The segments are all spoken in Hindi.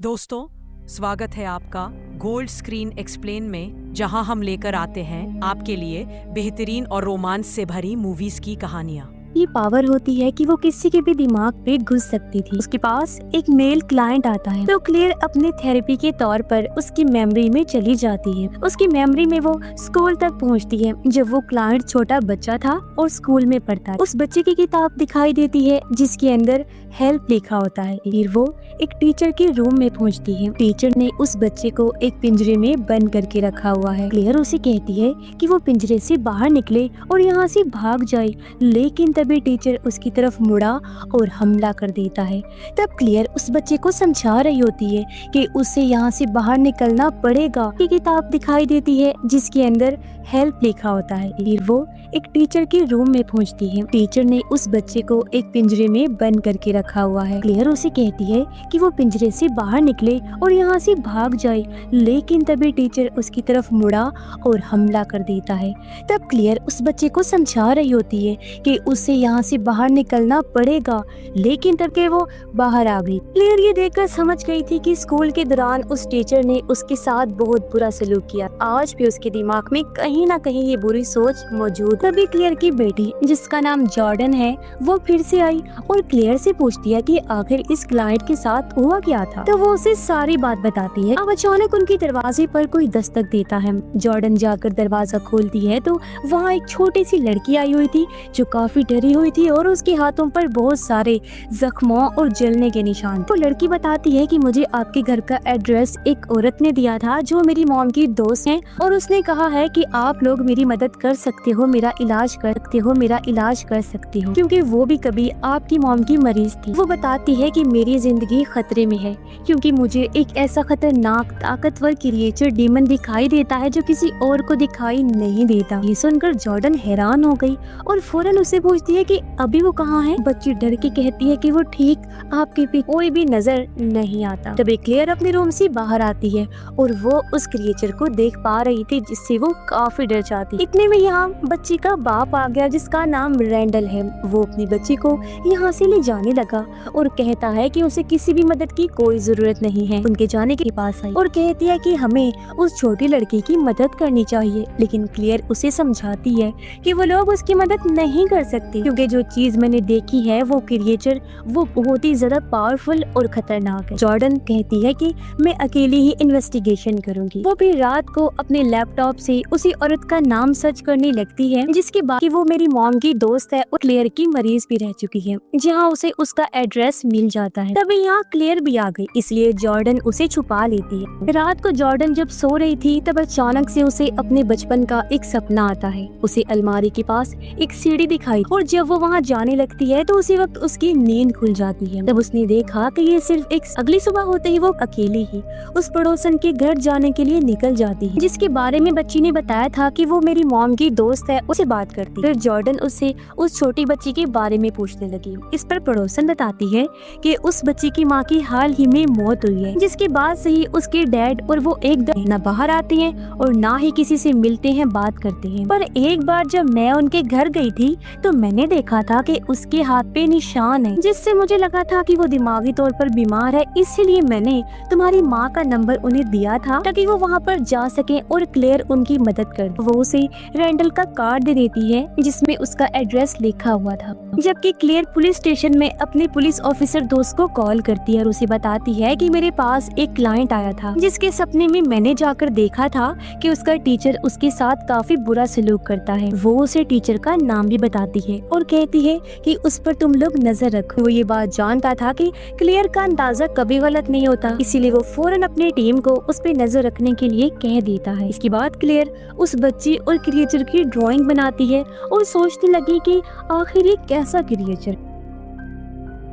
दोस्तों, स्वागत है आपका गोल्ड स्क्रीन एक्सप्लेन में, जहां हम लेकर आते हैं आपके लिए बेहतरीन और रोमांच से भरी मूवीज की कहानियां। ये पावर होती है कि वो किसी के भी दिमाग पे घुस सकती थी। उसके पास एक मेल क्लाइंट आता है तो क्लेयर अपने थेरेपी के तौर पर उसकी मेमोरी में चली जाती है। उसकी मेमोरी में वो स्कूल तक पहुंचती है जब वो क्लाइंट छोटा बच्चा था और स्कूल में पढ़ता है। उस बच्चे की किताब दिखाई देती है जिसके अंदर हेल्प लिखा होता है। फिर वो एक टीचर के रूम में पहुंचती है। टीचर ने उस बच्चे को एक पिंजरे में बंद करके रखा हुआ है। क्लेयर उसे कहती है कि वो पिंजरे से बाहर निकले और यहाँ से भाग जाए, लेकिन तभी टीचर उसकी तरफ मुड़ा और हमला कर देता है। तब क्लेयर उस बच्चे को समझा रही होती है कि उसे यहाँ से बाहर निकलना पड़ेगा। ये किताब दिखाई देती है जिसके अंदर हेल्प लिखा होता है। फिर वो एक टीचर के रूम में पहुंचती है। टीचर ने उस बच्चे को एक पिंजरे में बंद करके रखा हुआ है। क्लेयर उसे कहती है कि वो पिंजरे से बाहर निकले और यहाँ से भाग जाए, लेकिन तभी टीचर उसकी तरफ मुड़ा और हमला कर देता है। तब क्लेयर उस बच्चे को समझा रही होती है कि उसे यहाँ से बाहर निकलना पड़ेगा, लेकिन तब के वो बाहर आ गई। क्लेयर ये देखकर समझ गई थी कि स्कूल के दौरान उस टीचर ने उसके साथ बहुत बुरा सलूक किया। आज भी उसके दिमाग में कहीं ना कहीं ये बुरी सोच मौजूद। तभी क्लेयर की बेटी, जिसका नाम जॉर्डन है, वो फिर से आई और क्लेयर से पूछती है कि आखिर इस क्लाइंट के साथ हुआ क्या था। तो वो उसे सारी बात बताती है। अब अचानक उनके दरवाजे पर कोई दस्तक देता है। जॉर्डन जाकर दरवाजा खोलती है तो वहाँ एक छोटी सी लड़की आई हुई थी जो काफी डरी हुई थी और उसके हाथों पर बहुत सारे जख्मों और जलने के निशान। तो लड़की बताती है कि मुझे आपके घर का एड्रेस एक औरत ने दिया था जो मेरी मॉम की दोस्त है, और उसने कहा है कि आप लोग मेरी मदद कर सकते हो, मेरा इलाज कर सकते हो, मेरा इलाज कर सकते हो, क्योंकि वो भी कभी आपकी मॉम की मरीज थी। वो बताती है कि मेरी जिंदगी खतरे में है क्योंकि मुझे एक ऐसा खतरनाक ताकतवर क्रिएचर डीमन दिखाई देता है जो किसी और को दिखाई नहीं देता। ये सुनकर जॉर्डन हैरान हो गई और फौरन उससे पूछती है कि अभी वो कहाँ है। बच्ची डर के कहती है कि वो ठीक आपके पीछे कोई भी नजर नहीं आता। तभी क्लेयर अपने रूम से बाहर आती है और वो उस क्रिएचर को देख पा रही थी जिससे वो काफी डर जाती। इतने में यहाँ बच्ची का बाप आ गया जिसका नाम रैंडल है। वो अपनी बच्ची को यहाँ से ले जाने लगा और कहता है कि उसे किसी भी मदद की कोई जरूरत नहीं है। उनके जाने के पास आई और कहती है कि हमें उस छोटी लड़की की मदद करनी चाहिए, लेकिन क्लेयर उसे समझाती है कि वो लोग उसकी मदद नहीं कर सकते क्योंकि जो चीज मैंने देखी है वो क्रिएचर वो बहुत ही ज्यादा पावरफुल और खतरनाक है। जॉर्डन कहती है कि मैं अकेली ही इन्वेस्टिगेशन करूंगी। वो भी रात को अपने लैपटॉप से उसी औरत का नाम सर्च करने लगती है जिसके बाद वो मेरी मॉम की दोस्त है और क्लेयर की मरीज भी रह चुकी है, जहाँ उसे उसका एड्रेस मिल जाता है। तभी यहाँ क्लेयर भी आ गई, इसलिए जॉर्डन उसे छुपा लेती है। रात को जॉर्डन जब सो रही थी तब अचानक से उसे अपने बचपन का एक सपना आता है। उसे अलमारी के पास एक सीढ़ी दिखाई और जब वो वहाँ जाने लगती है तो उसी वक्त उसकी नींद खुल जाती है। तब उसने देखा कि ये सिर्फ एक अगली सुबह होते ही वो अकेली ही उस पड़ोसन के घर जाने के लिए निकल जाती है, जिसके बारे में बच्ची ने बताया था कि वो मेरी मॉम की दोस्त है, उसे बात करती। फिर जॉर्डन उससे उस छोटी बच्ची के बारे में पूछने लगी। इस पर पड़ोसन बताती है कि उस बच्ची की माँ की हाल ही में मौत हुई है, जिसके बाद से ही उसके डैड और वो एकदम न बाहर आते हैं और ना ही किसी से मिलते हैं, बात करते हैं। पर एक बार जब मैं उनके घर गई थी तो मैंने देखा था कि उसके हाथ पे निशान है, जिससे मुझे लगा था कि वो दिमागी तौर पर बीमार है, इसीलिए मैंने तुम्हारी माँ का नंबर उन्हें दिया था ताकि वो वहाँ पर जा सके और क्लेयर उनकी मदद कर। वो उसे रैंडल का कार्ड दे देती है जिसमें उसका एड्रेस लिखा हुआ था। जबकि क्लेयर पुलिस स्टेशन में अपने पुलिस ऑफिसर दोस्त को कॉल करती है और उसे बताती है कि मेरे पास एक क्लाइंट आया था जिसके सपने में मैंने जाकर देखा था कि उसका टीचर उसके साथ काफी बुरा सलूक करता है। वो उसे टीचर का नाम भी बताती है और कहती है कि उस पर तुम लोग नजर रखो। वो ये बात जानता था कि क्लेयर का अंदाजा कभी गलत नहीं होता, इसीलिए वो फौरन अपनी टीम को उस पे नजर रखने के लिए कह देता है। इसके बाद क्लेयर उस बच्ची और क्रिएचर की ड्राइंग बनाती है और सोचने लगी कि आखिर ये कैसा क्रिएचर।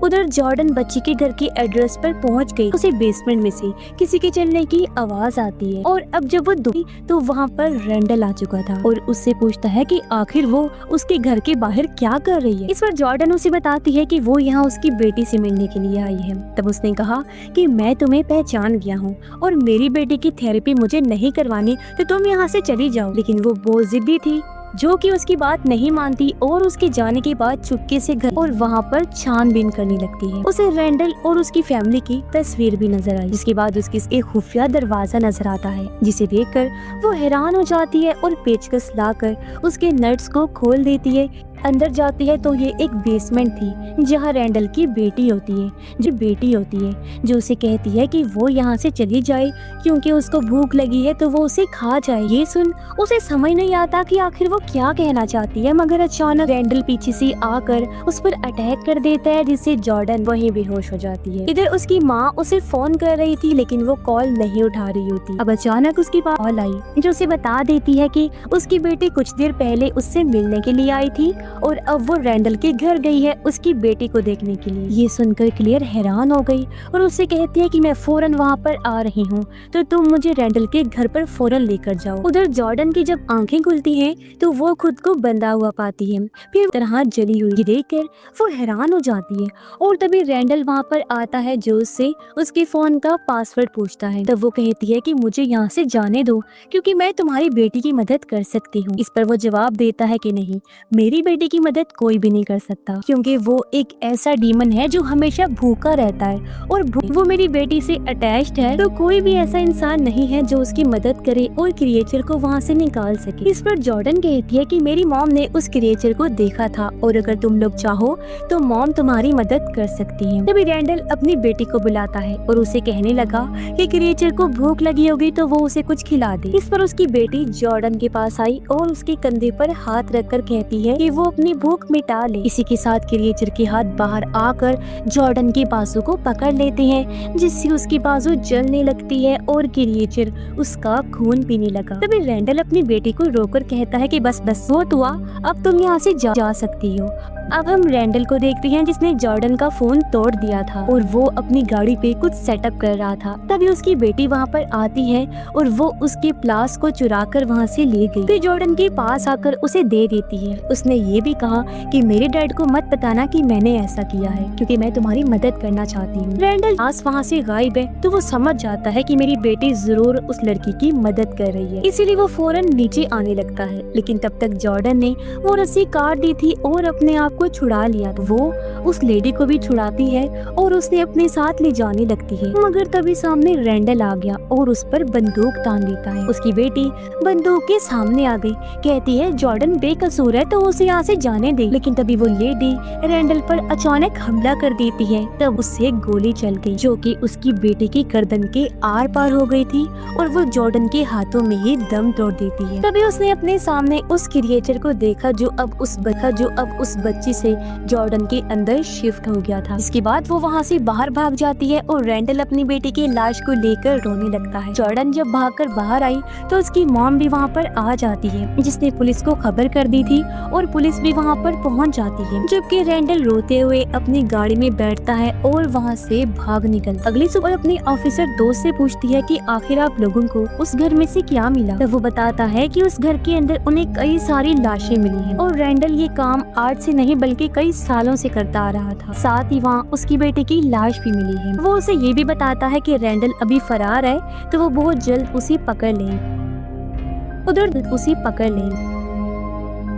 उधर जॉर्डन बच्ची के घर के एड्रेस पर पहुंच गई। उसे बेसमेंट में से किसी के चलने की आवाज आती है और अब जब वो दुखी तो वहाँ पर रैंडल आ चुका था और उससे पूछता है कि आखिर वो उसके घर के बाहर क्या कर रही है। इस पर जॉर्डन उसे बताती है कि वो यहाँ उसकी बेटी से मिलने के लिए आई है। तब उसने कहा कि मैं तुम्हें पहचान गया हूँ और मेरी बेटी की थेरेपी मुझे नहीं करवानी तो तुम यहाँ से चली जाओ, लेकिन वो बहुत जिद्दी थी जो कि उसकी बात नहीं मानती और उसके जाने के बाद चुपके से घर और वहाँ पर छानबीन करने लगती है। उसे रैंडल और उसकी फैमिली की तस्वीर भी नजर आई, जिसके बाद उसकी एक खुफिया दरवाजा नजर आता है, जिसे देखकर वो हैरान हो जाती है और पेचकस लाकर उसके नट्स को खोल देती है। अंदर जाती है तो ये एक बेसमेंट थी जहाँ रैंडल की बेटी होती है जो उसे कहती है कि वो यहाँ से चली जाए क्योंकि उसको भूख लगी है तो वो उसे खा जाए। ये सुन उसे समझ नहीं आता कि आखिर वो क्या कहना चाहती है, मगर अचानक रैंडल पीछे से आकर उस पर अटैक कर देता है, जिससे जॉर्डन वहीं बेहोश हो जाती है। इधर उसकी माँ उसे फोन कर रही थी लेकिन वो कॉल नहीं उठा रही होती। अब अचानक उसकी पास कॉल आई जो उसे बता देती है कि उसकी बेटी कुछ देर पहले उससे मिलने के लिए आई थी और अब वो रैंडल के घर गई है उसकी बेटी को देखने के लिए। ये सुनकर क्लेयर हैरान हो गई और उससे कहती है कि मैं फौरन वहाँ पर आ रही हूँ, तो तुम मुझे रैंडल के घर पर फौरन लेकर जाओ। उधर जॉर्डन की जब आंखें खुलती हैं तो वो खुद को बंधा हुआ पाती है, फिर तरह जली हुई देखकर वो हैरान हो जाती है और तभी रैंडल वहाँ पर आता है जो उससे उसके फोन का पासवर्ड पूछता है। तब वो कहती है कि मुझे यहाँ से जाने दो क्योंकि मैं तुम्हारी बेटी की मदद कर सकती हूँ। इस पर वो जवाब देता है कि नहीं, मेरी बेटी की मदद कोई भी नहीं कर सकता क्योंकि वो एक ऐसा डीमन है जो हमेशा भूखा रहता है और वो मेरी बेटी से अटैच्ड है, तो कोई भी ऐसा इंसान नहीं है जो उसकी मदद करे और क्रिएचर को वहाँ से निकाल सके। इस पर जॉर्डन कहती है कि मेरी मॉम ने उस क्रिएचर को देखा था और अगर तुम लोग चाहो तो मॉम तुम्हारी मदद कर सकती है। तभी रैंडल अपनी बेटी को बुलाता है और उसे कहने लगा कि क्रिएचर को भूख लगी होगी तो वो उसे कुछ खिला दे। इस पर उसकी बेटी जॉर्डन के पास आई और उसके कंधे पर हाथ रखकर कहती है कि वो अपनी भूख मिटा ले। इसी के साथ क्रिएचर के हाथ बाहर आकर जॉर्डन के बाजू को पकड़ लेते हैं, जिससे उसकी बाजू जलने लगती है और क्रिएचर उसका खून पीने लगा। तभी रैंडल अपनी बेटी को रोककर कहता है कि बस बहुत हुआ, अब तुम यहाँ से जा सकती हो। अब हम रैंडल को देखते हैं जिसने जॉर्डन का फोन तोड़ दिया था और वो अपनी गाड़ी पे कुछ सेटअप कर रहा था। तभी उसकी बेटी वहाँ पर आती है और वो उसके प्लास को चुरा कर वहाँ से ले गई, फिर जॉर्डन के पास आकर उसे दे देती है। उसने ये भी कहा कि मेरे डैड को मत बताना कि मैंने ऐसा किया है क्योंकि मैं तुम्हारी मदद करना चाहती हूँ। रैंडल पास वहाँ से गायब है तो वो समझ जाता है कि मेरी बेटी जरूर उस लड़की की मदद कर रही है, इसीलिए वो फौरन नीचे आने लगता है। लेकिन तब तक जॉर्डन ने वो रस्सी काट दी थी और अपने आप को छुड़ा लिया। वो उस लेडी को भी छुड़ाती है और उसने अपने साथ ले जाने लगती है, मगर तभी सामने रैंडल आ गया और उस पर बंदूक तान देता है। उसकी बेटी बंदूक के सामने आ गई, कहती है जॉर्डन बेकसूर है तो उसे यहाँ से जाने दे। लेकिन तभी वो लेडी रैंडल पर अचानक हमला कर देती है, तब उससे गोली चल गई जो कि उसकी बेटी की गर्दन के आर पार हो गई थी और वो जॉर्डन के हाथों में ही दम तोड़ देती है। तभी उसने अपने सामने उस क्रिएचर को देखा जो अब उस बच्ची से जॉर्डन के अंदर शिफ्ट हो गया था। इसके बाद वो वहाँ से बाहर भाग जाती है और रैंडल अपनी बेटी की लाश को लेकर रोने लगता है। जॉर्डन जब भागकर बाहर आई तो उसकी मॉम भी वहाँ पर आ जाती है, जिसने पुलिस को खबर कर दी थी और पुलिस भी वहाँ पर पहुँच जाती है, जबकि रैंडल रोते हुए अपनी गाड़ी में बैठता है और वहाँ से भाग निकलता। अगली सुबह अपने ऑफिसर दोस्त से पूछती है कि आखिर आप लोगों को उस घर में से क्या मिला। तब वो बताता है कि उस घर के अंदर उन्हें कई सारी लाशें मिली हैं और रैंडल ये काम आज से नहीं बल्कि कई सालों से करता आ रहा था। साथ ही वहाँ उसकी बेटी की लाश भी मिली है। वो उसे ये भी बताता है कि रैंडल अभी फरार है तो वो बहुत जल्द उसे पकड़ लें।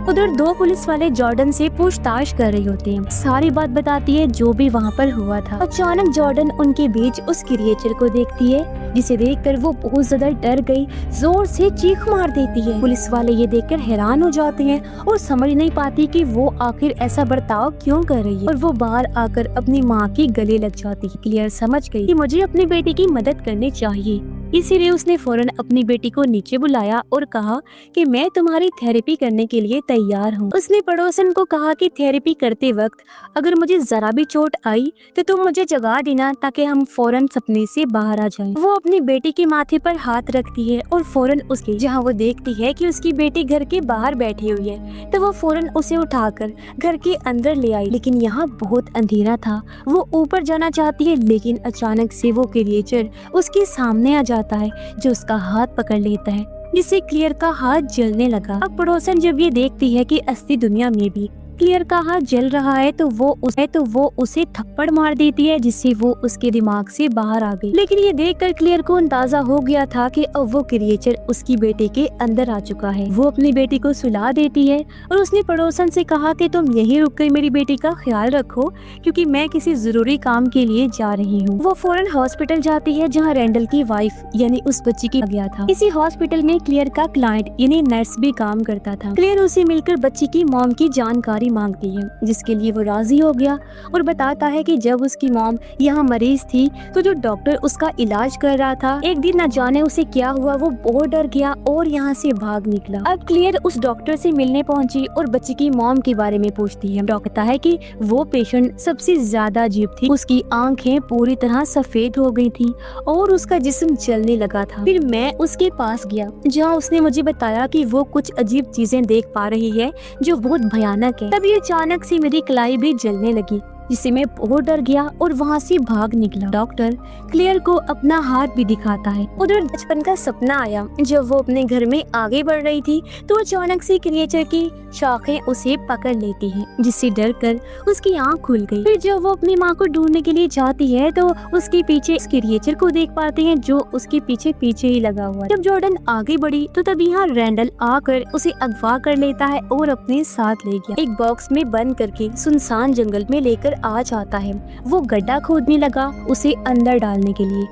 उधर दो पुलिस वाले जॉर्डन से पूछताछ कर रही होती हैं, सारी बात बताती है जो भी वहाँ पर हुआ था। अचानक जॉर्डन उनके बीच उस क्रिएचर को देखती है, जिसे देखकर वो बहुत ज्यादा डर गई, जोर से चीख मार देती है। पुलिस वाले ये देखकर हैरान हो जाते हैं और समझ नहीं पाती कि वो आखिर ऐसा बर्ताव क्यों कर रही है और वो बाहर आकर अपनी माँ की गले लग जाती है। क्लियर समझ गई कि मुझे अपनी बेटी की मदद करनी चाहिए, इसीलिए उसने फौरन अपनी बेटी को नीचे बुलाया और कहा कि मैं तुम्हारी थेरेपी करने के लिए तैयार हूँ। उसने पड़ोसन को कहा कि थेरेपी करते वक्त अगर मुझे जरा भी चोट आई तो तुम मुझे जगा देना ताकि हम फौरन सपने से बाहर आ जाएं। वो अपनी बेटी के माथे पर हाथ रखती है और फौरन उसके जहाँ वो देखती है कि उसकी बेटी घर के बाहर बैठी हुई है तो वो फौरन उसे उठाकर घर के अंदर ले आई। लेकिन यहाँ बहुत अंधेरा था, वो ऊपर जाना चाहती है लेकिन अचानक से वो क्रिएचर उसके सामने आ जाता है जो उसका हाथ पकड़ लेता है, जिससे क्लियर का हाथ जलने लगा। अब पड़ोसन जब ये देखती है कि असली दुनिया में भी क्लेयर का हाथ जल रहा है तो वो उसे थप्पड़ मार देती है, जिससे वो उसके दिमाग से बाहर आ गई। लेकिन ये देखकर क्लेयर को अंदाजा हो गया था कि अब वो क्रिएचर उसकी बेटे के अंदर आ चुका है। वो अपनी बेटी को सुला देती है और उसने पड़ोसन से कहा कि तुम यहीं रुक कर मेरी बेटी का ख्याल रखो, क्योंकि मैं किसी जरूरी काम के लिए जा रही हूँ। वो फौरन हॉस्पिटल जाती है जहाँ रैंडल की वाइफ यानी उस बच्ची की गया था। इसी हॉस्पिटल में क्लेयर का क्लाइंट यानी नर्स भी काम करता था। क्लेयर उसे मिलकर बच्ची की मॉम की जानकारी मांगती है, जिसके लिए वो राजी हो गया और बताता है कि जब उसकी मॉम यहाँ मरीज थी तो जो डॉक्टर उसका इलाज कर रहा था, एक दिन न जाने उसे क्या हुआ, वो बहुत डर गया और यहाँ से भाग निकला। अब क्लेयर उस डॉक्टर से मिलने पहुंची और बच्ची की मॉम के बारे में पूछती है। डॉक्टर कहता है कि वो पेशेंट सबसे ज्यादा अजीब थी, उसकी आंखें पूरी तरह सफेद हो गई थी और उसका जिस्म जलने लगा था। फिर मैं उसके पास गया जहाँ उसने मुझे बताया कि वो कुछ अजीब चीजें देख पा रही है जो बहुत भयानक है। तभी अचानक से मेरी कलाई भी जलने लगी, जिससे मैं बहुत डर गया और वहाँ से भाग निकला। डॉक्टर क्लेयर को अपना हाथ भी दिखाता है। उधर बचपन का सपना आया। जब वो अपने घर में आगे बढ़ रही थी तो अचानक से क्रिएचर की शाखें उसे पकड़ लेती हैं, जिससे डरकर उसकी आंख खुल गई। फिर जब वो अपनी माँ को ढूंढने के लिए जाती है तो उसके पीछे क्रिएचर को देख पाते हैं जो उसके पीछे पीछे ही लगा हुआ है। जब जॉर्डन आगे बढ़ी तो तब यहाँ रैंडल आकर उसे अगवा कर लेता है और अपने साथ ले गया। एक बॉक्स में बंद करके सुनसान जंगल में लेकर आ जाता है। वो गड्ढा खोदने लगा उसे अंदर डालने के लिए।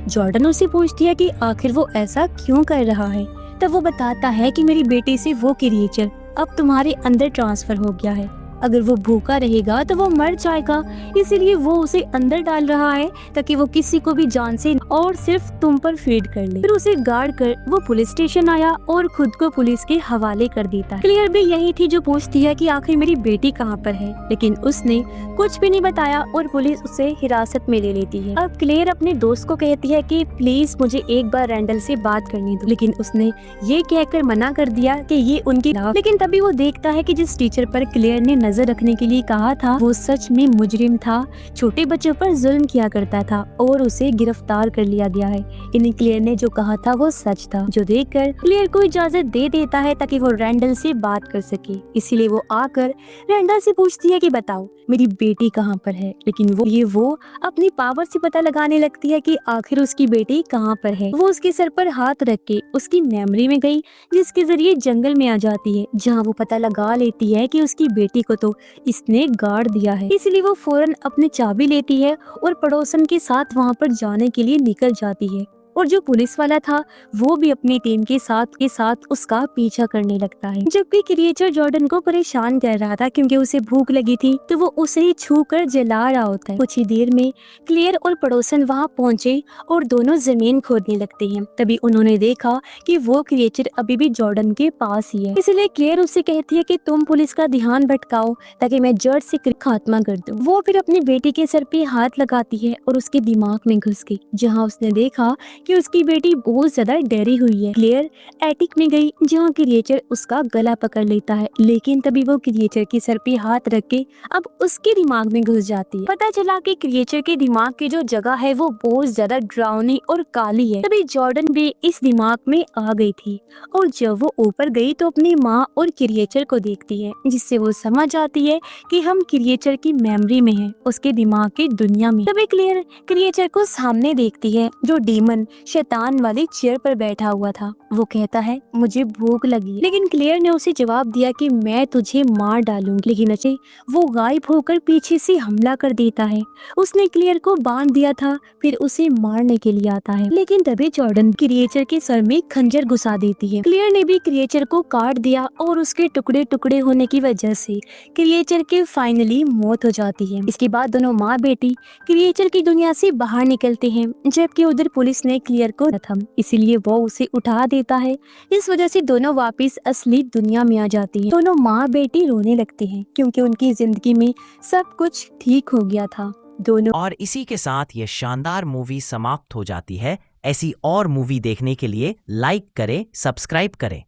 जॉर्डन उसे पूछती है कि आखिर वो ऐसा क्यों कर रहा है। तब वो बताता है कि मेरी बेटी से वो क्रिएचर अब तुम्हारे अंदर ट्रांसफर हो गया है। अगर वो भूखा रहेगा तो वो मर जाएगा, इसीलिए वो उसे अंदर डाल रहा है ताकि वो किसी को भी जान से और सिर्फ तुम पर फीड कर ले। फिर उसे गार्ड कर वो पुलिस स्टेशन आया और खुद को पुलिस के हवाले कर देता है। क्लेयर भी यही थी जो पूछती है कि आखिर मेरी बेटी कहाँ पर है, लेकिन उसने कुछ भी नहीं बताया और पुलिस उसे हिरासत में ले लेती है। अब क्लेयर अपने दोस्त को कहती है कि प्लीज मुझे एक बार रैंडल से बात करनी दो, लेकिन उसने ये कहकर मना कर दिया कि ये उनकी। लेकिन तभी वो देखता है कि जिस टीचर पर क्लेयर ने नजर रखने के लिए कहा था वो सच में मुजरिम था, छोटे बच्चों पर जुल्म किया करता था और उसे गिरफ्तार कर लिया गया है। इन क्लेयर ने जो कहा था वो सच था, जो देखकर क्लेयर को इजाजत दे देता है ताकि वो रैंडल से बात कर सके। इसीलिए वो आकर रैंडल से पूछती है कि बताओ मेरी बेटी कहाँ पर है, लेकिन वो अपनी पावर से पता लगाने लगती है कि आखिर उसकी बेटी कहाँ पर है। वो उसके सर पर हाथ रख के उसकी मेमोरी में गई, जिसके जरिए जंगल में आ जाती है, जहाँ वो पता लगा लेती है कि उसकी बेटी को तो इसने गाड़ दिया है। इसलिए वो फौरन अपनी चाबी लेती है और पड़ोसन के साथ वहाँ पर जाने के लिए निकल जाती है। और जो पुलिस वाला था वो भी अपनी टीम के साथ उसका पीछा करने लगता है। जबकि क्रिएचर जॉर्डन को परेशान कर रहा था क्योंकि उसे भूख लगी थी, तो वो उसे ही छू कर जला रहा होता है। कुछ ही देर में क्लेयर और पड़ोसन वहाँ पहुँचे और दोनों जमीन खोदने लगते हैं। तभी उन्होंने देखा कि वो क्रिएचर अभी भी जॉर्डन के पास ही है। इसलिए क्लेयर उससे कहती है कि तुम पुलिस का ध्यान भटकाओ ताकि मैं जड़ से खात्मा कर दूं। वो फिर अपनी बेटी के सर पे हाथ लगाती है और उसके दिमाग में घुस गई, जहाँ उसने देखा कि उसकी बेटी बहुत ज्यादा डरी हुई है। क्लेयर एटिक में गई जहाँ क्रिएचर उसका गला पकड़ लेता है, लेकिन तभी वो क्रिएचर के सर पे हाथ रख के अब उसके दिमाग में घुस जाती है। पता चला कि क्रिएचर के दिमाग की जो जगह है वो बहुत ज्यादा डरावनी और काली है। तभी जॉर्डन भी इस दिमाग में आ गई थी और जब वो ऊपर गई तो अपनी माँ और क्रिएचर को देखती है, जिससे वो समझ आती है कि हम क्रिएचर की मेमोरी में हैं, उसके दिमाग की दुनिया में। तभी क्लेयर क्रिएचर को सामने देखती है जो डीमन शैतान वाली चेयर पर बैठा हुआ था। वो कहता है मुझे भूख लगी, लेकिन क्लेयर ने उसे जवाब दिया कि मैं तुझे मार डालूंगी। लेकिन अजय वो गायब होकर पीछे से हमला कर देता है। उसने क्लेयर को बांध दिया था, फिर उसे मारने के लिए आता है, लेकिन तभी जॉर्डन क्रिएचर के सर में खंजर घुसा देती है। क्लेयर ने भी क्रिएचर को काट दिया और उसके टुकड़े टुकड़े होने की वजह से क्रिएचर के फाइनली मौत हो जाती है। इसके बाद दोनों माँ बेटी क्रिएचर की दुनिया से बाहर निकलते हैं, जबकि उधर पुलिस ने क्लेयर को थम, इसीलिए वो उसे उठा देता है। इस वजह से दोनों वापस असली दुनिया में आ जाती हैं। दोनों माँ बेटी रोने लगते हैं क्योंकि उनकी जिंदगी में सब कुछ ठीक हो गया था। दोनों और इसी के साथ ये शानदार मूवी समाप्त हो जाती है। ऐसी और मूवी देखने के लिए लाइक करें, सब्सक्राइब करें।